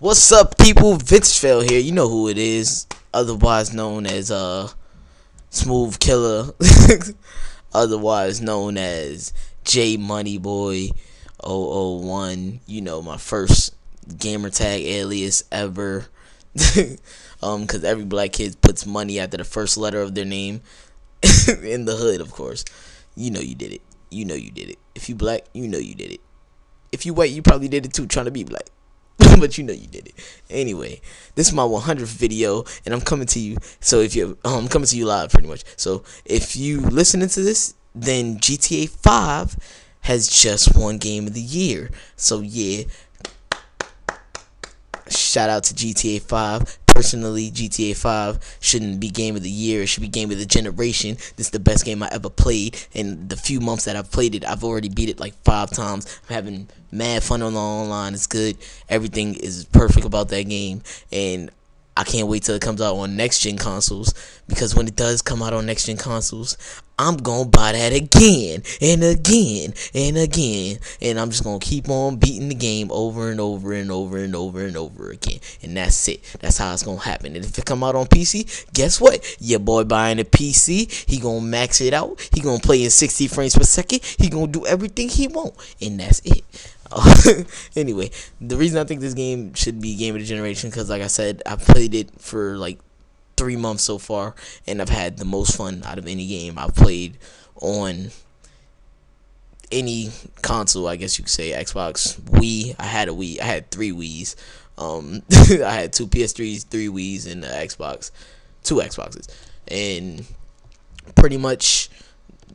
What's up, people? Vintage here. You know who it is, otherwise known as Smooth Killer, otherwise known as J Money Boy 001. You know, my first gamer tag alias ever. Cause every black kid puts money after the first letter of their name in the hood, of course. You know you did it. You know you did it. If you black, you know you did it. If you white, you probably did it too, trying to be black. But you know you did it. Anyway, this is my 100th video, and I'm coming to you. So if you, I'm coming to you live, pretty much. So if you listening to this, then GTA 5 has just won Game of the Year. So yeah, shout out to GTA 5. Personally, GTA 5 shouldn't be Game of the Year. It should be Game of the Generation. This is the best game I ever played. In the few months that I've played it, I've already beat it like 5 times. I'm having mad fun on the online. It's good. Everything is perfect about that game. And I can't wait till it comes out on next-gen consoles. Because when it does come out on next-gen consoles, I'm going to buy that again and again and again. And I'm just going to keep on beating the game over and over and over and over and over again. And that's it. That's how it's going to happen. And if it come out on PC, guess what? Your boy buying a PC. He going to max it out. He going to play in 60 frames per second. He going to do everything he want. And that's it. Anyway, the reason I think this game should be Game of the Generation, because like I said, I've played it for like 3 months so far, and I've had the most fun out of any game I've played on any console, I guess you could say. Xbox, Wii. I had a Wii. I had 3 Wiis. I had 2 PS3s, 3 Wiis, and an Xbox, 2 Xboxes, and pretty much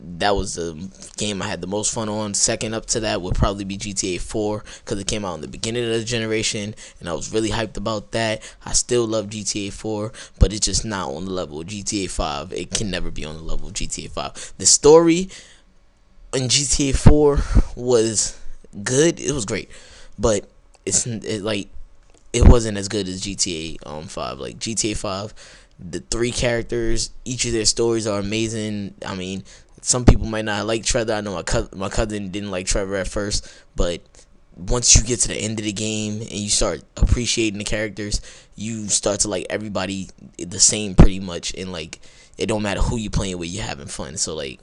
that was the game I had the most fun on. Second up to that would probably be GTA 4, because it came out in the beginning of the generation, and I was really hyped about that. I still love GTA 4, but it's just not on the level of GTA 5. It can never be on the level of GTA 5. The story in GTA 4 was good. It was great, but it wasn't as good as GTA 5. Like GTA 5, the 3 characters, each of their stories are amazing. I mean, some people might not like Trevor. I know my cousin didn't like Trevor at first, but once you get to the end of the game and you start appreciating the characters, you start to like everybody the same pretty much, and like it don't matter who you playing with, you're having fun. So like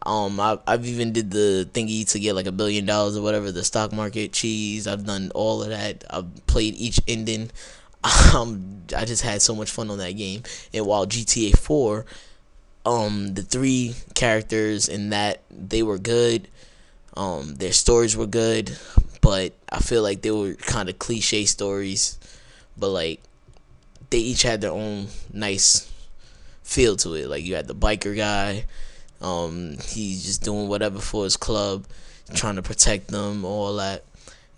I've even did the thingy to get like $1 billion or whatever, the stock market cheese. I've done all of that. I've played each ending. I just had so much fun on that game. And while GTA 4, the 3 characters in that, they were good. Their stories were good, but I feel like they were kind of cliche stories. But like they each had their own nice feel to it. Like you had the biker guy. He's just doing whatever for his club, trying to protect them, all that.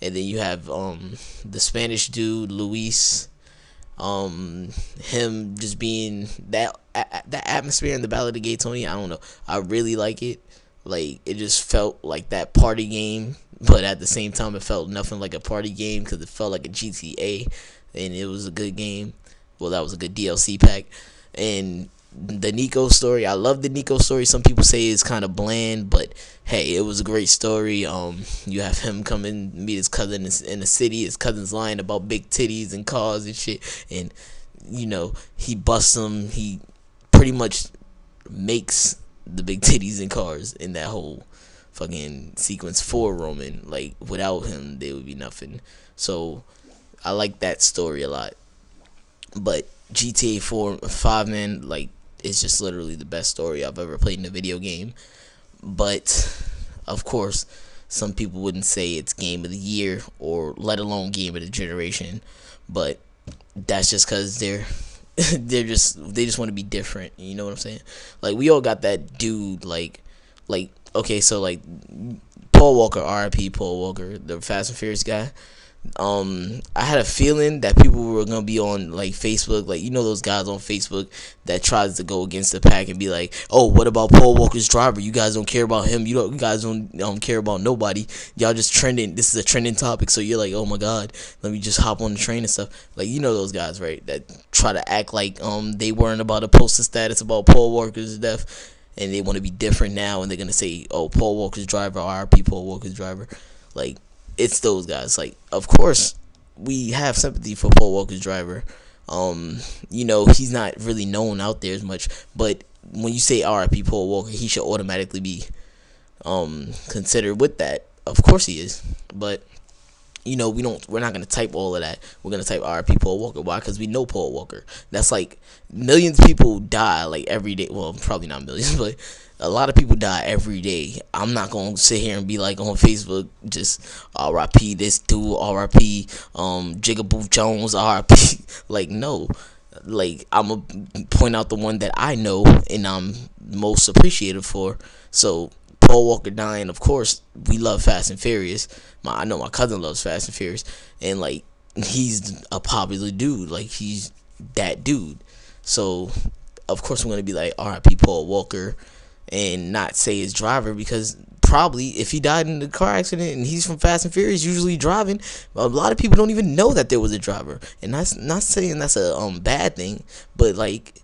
And then you have the Spanish dude, Luis. Him just being that atmosphere in the Ballad of Gay Tony, I don't know, I really like it. Like it just felt like that party game, but at the same time it felt nothing like a party game, because it felt like a GTA, and it was a good game. Well, that was a good DLC pack. And the Nico story, I love the Nico story. Some people say it's kind of bland, but hey, it was a great story. You have him come and meet his cousin in the city. His cousin's lying about big titties and cars and shit, and you know he busts them. He pretty much makes the big titties and cars in that whole fucking sequence for Roman. Like without him, there would be nothing. So I like that story a lot. But GTA 5, man, like it's just literally the best story I've ever played in a video game. But of course, some people wouldn't say it's Game of the Year, or let alone Game of the Generation. But that's just because they just want to be different. You know what I'm saying? Like we all got that dude. Like okay, so like Paul Walker, R.I.P. Paul Walker, the Fast and Furious guy. I had a feeling that people were gonna be on like Facebook, like you know those guys on Facebook that tries to go against the pack and be like, oh, what about Paul Walker's driver? You guys don't care about him. You guys don't care about nobody. Y'all just trending. This is a trending topic, so you're like, oh my god, let me just hop on the train and stuff. Like you know those guys, right? That try to act like they weren't about to post a status about Paul Walker's death, and they want to be different now, and they're gonna say, oh, Paul Walker's driver, R.I.P. Paul Walker's driver. Like it's those guys. Like, of course, we have sympathy for Paul Walker's driver. He's not really known out there as much, but when you say R.I.P. Paul Walker, he should automatically be considered with that. Of course he is, but we're not gonna type all of that. We're gonna type R.I.P. Paul Walker. Why? Because we know Paul Walker. That's like millions of people die like every day. Well, probably not millions, but a lot of people die every day. I'm not gonna sit here and be like on Facebook just R.I.P. this dude, R.I.P. Jigaboo Jones, R.I.P. Like, no. Like, I'm gonna point out the one that I know and I'm most appreciative for. So Paul Walker dying, of course, we love Fast and Furious. I know my cousin loves Fast and Furious, and like, he's a popular dude. Like, he's that dude. So of course we're gonna be like R.I.P. Paul Walker and not say his driver, because probably if he died in a car accident and he's from Fast and Furious, usually driving, a lot of people don't even know that there was a driver. And that's not saying that's a bad thing, but like,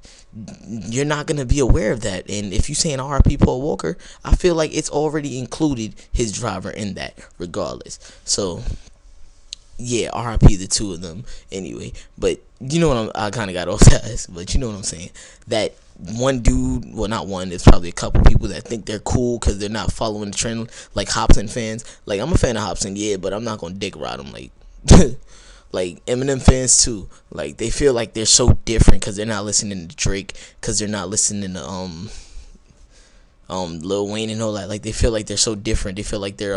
you're not gonna be aware of that. And if you saying R.I.P. Paul Walker, I feel like it's already included his driver in that regardless. So yeah, R.I.P. the two of them anyway. But you know what, I kind of got off that, but you know what I'm saying. That one dude, well, not one, there's probably a couple people that think they're cool because they're not following the trend, like Hobson fans. Like, I'm a fan of Hobson, yeah, but I'm not gonna dick ride him like like Eminem fans too. Like, they feel like they're so different because they're not listening to Drake, because they're not listening to Lil Wayne and all that. Like, they feel like they're so different. They feel like they're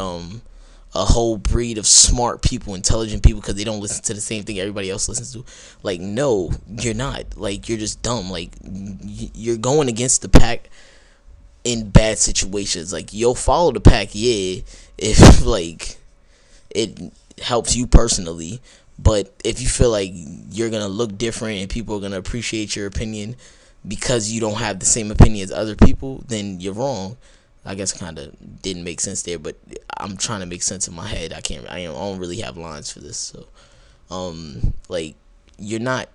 a whole breed of smart people, intelligent people, because they don't listen to the same thing everybody else listens to. Like, no, you're not. Like, you're just dumb. Like, you're going against the pack in bad situations. Like, you'll follow the pack, yeah, if like it helps you personally. But if you feel like you're gonna look different and people are gonna appreciate your opinion because you don't have the same opinion as other people, then you're wrong. I guess it kind of didn't make sense there, but I'm trying to make sense in my head. I don't really have lines for this. So, like, you're not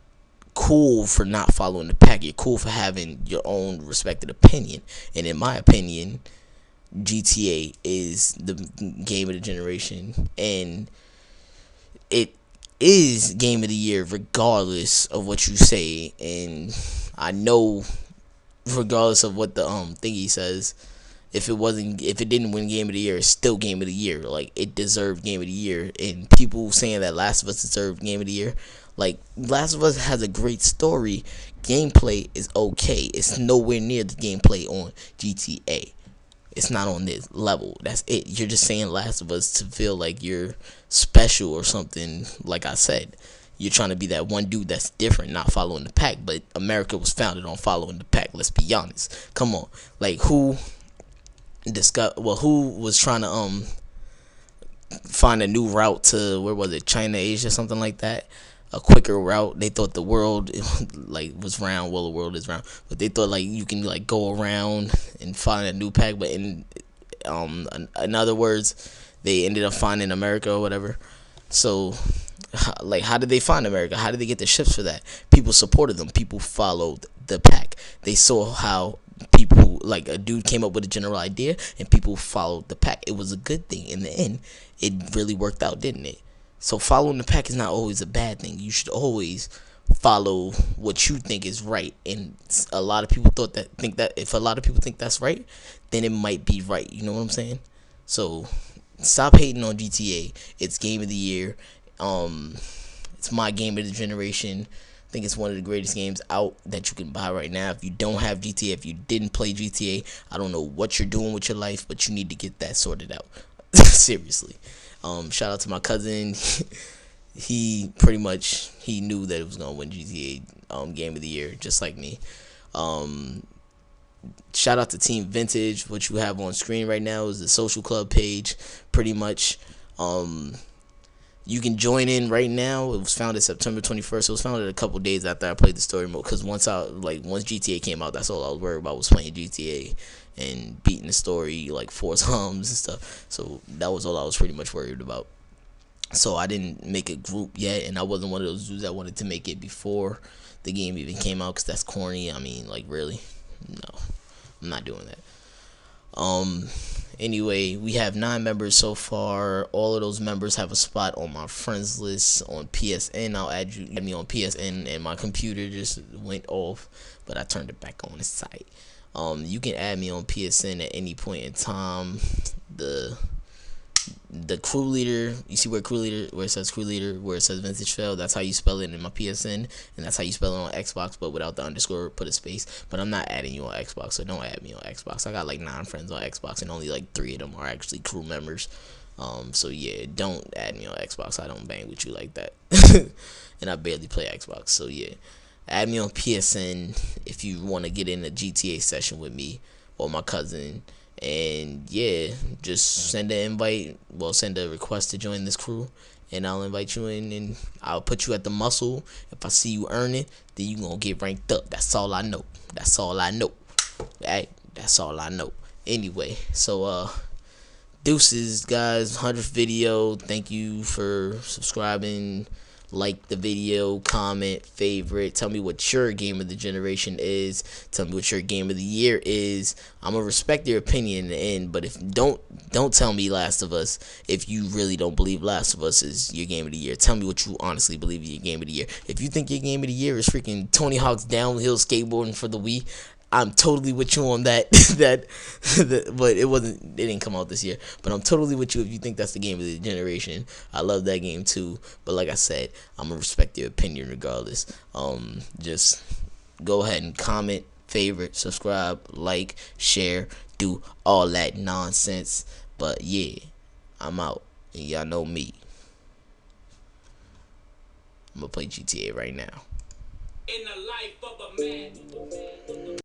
cool for not following the pack. You're cool for having your own respected opinion. And in my opinion, GTA is the game of the generation, and it is game of the year regardless of what you say. And I know, regardless of what the thingy says, if it didn't win game of the year, it's still game of the year. Like, it deserved game of the year. And people saying that Last of Us deserved game of the year, like, Last of Us has a great story. Gameplay is okay. It's nowhere near the gameplay on GTA. It's not on this level. That's it. You're just saying Last of Us to feel like you're special or something. Like I said, you're trying to be that one dude that's different, not following the pack. But America was founded on following the pack. Let's be honest. Come on. Like, who was trying to find a new route to, where was it, China, Asia, something like that, a quicker route. They thought the world like was round. Well, the world is round, but they thought like you can like go around and find a new pack. But in other words, they ended up finding America or whatever. So, like, how did they find America? How did they get the ships for that? People supported them. People followed the pack. They saw how people, like, a dude came up with a general idea and people followed the pack. It was a good thing. In the end, it really worked out, didn't it? So following the pack is not always a bad thing. You should always follow what you think is right. And a lot of people think that if a lot of people think that's right, then it might be right. You know what I'm saying? So stop hating on GTA. It's game of the year. It's my game of the generation. I think it's one of the greatest games out that you can buy right now. If you don't have GTA, if you didn't play GTA, I don't know what you're doing with your life, but you need to get that sorted out. Seriously. Shout out to my cousin. He pretty much, he knew that it was gonna win GTA game of the year, just like me. Shout out to Team Vintage. What you have on screen right now is the social club page, pretty much. You can join in right now. It was founded September 21st. It was founded a couple days after I played the story mode, because once GTA came out, that's all I was worried about, was playing GTA and beating the story like 4 times and stuff. So that was all I was pretty much worried about. So I didn't make a group yet, and I wasn't one of those dudes that wanted to make it before the game even came out, because that's corny. I mean, like, really? No, I'm not doing that. Um, anyway, we have 9 members so far. All of those members have a spot on my friends list on PSN. I'll add you, add me on PSN, and my computer just went off, but I turned it back on. It's tight. You can add me on PSN at any point in time. The the crew leader, you see where crew leader, where it says crew leader, where it says vintage fail, that's how you spell it in my PSN, and that's how you spell it on Xbox, but without the underscore, put a space. But I'm not adding you on Xbox, so don't add me on Xbox. I got like 9 friends on Xbox, and only like 3 of them are actually crew members. So yeah, don't add me on Xbox. I don't bang with you like that. And I barely play Xbox, so yeah, add me on PSN if you want to get in a GTA session with me or my cousin. And yeah, just send an invite, well, send a request to join this crew, and I'll invite you in, and I'll put you at the muscle. If I see you earn it, then you gonna get ranked up. That's all I know. That's all I know. Hey, that's all I know. Anyway, so deuces, guys. 100th video. Thank you for subscribing. Like the video, comment, favorite. Tell me what your game of the generation is. Tell me what your game of the year is. I'm gonna respect your opinion in the end, but if don't tell me Last of Us if you really don't believe Last of Us is your game of the year. Tell me what you honestly believe is your game of the year. If you think your game of the year is freaking Tony Hawk's downhill skateboarding for the Wii, I'm totally with you on that. But it didn't come out this year. But I'm totally with you if you think that's the game of the generation. I love that game too. But like I said, I'm gonna respect your opinion regardless. Just go ahead and comment, favorite, subscribe, like, share, do all that nonsense. But yeah, I'm out, and y'all know me. I'm gonna play GTA right now. In the life of a man.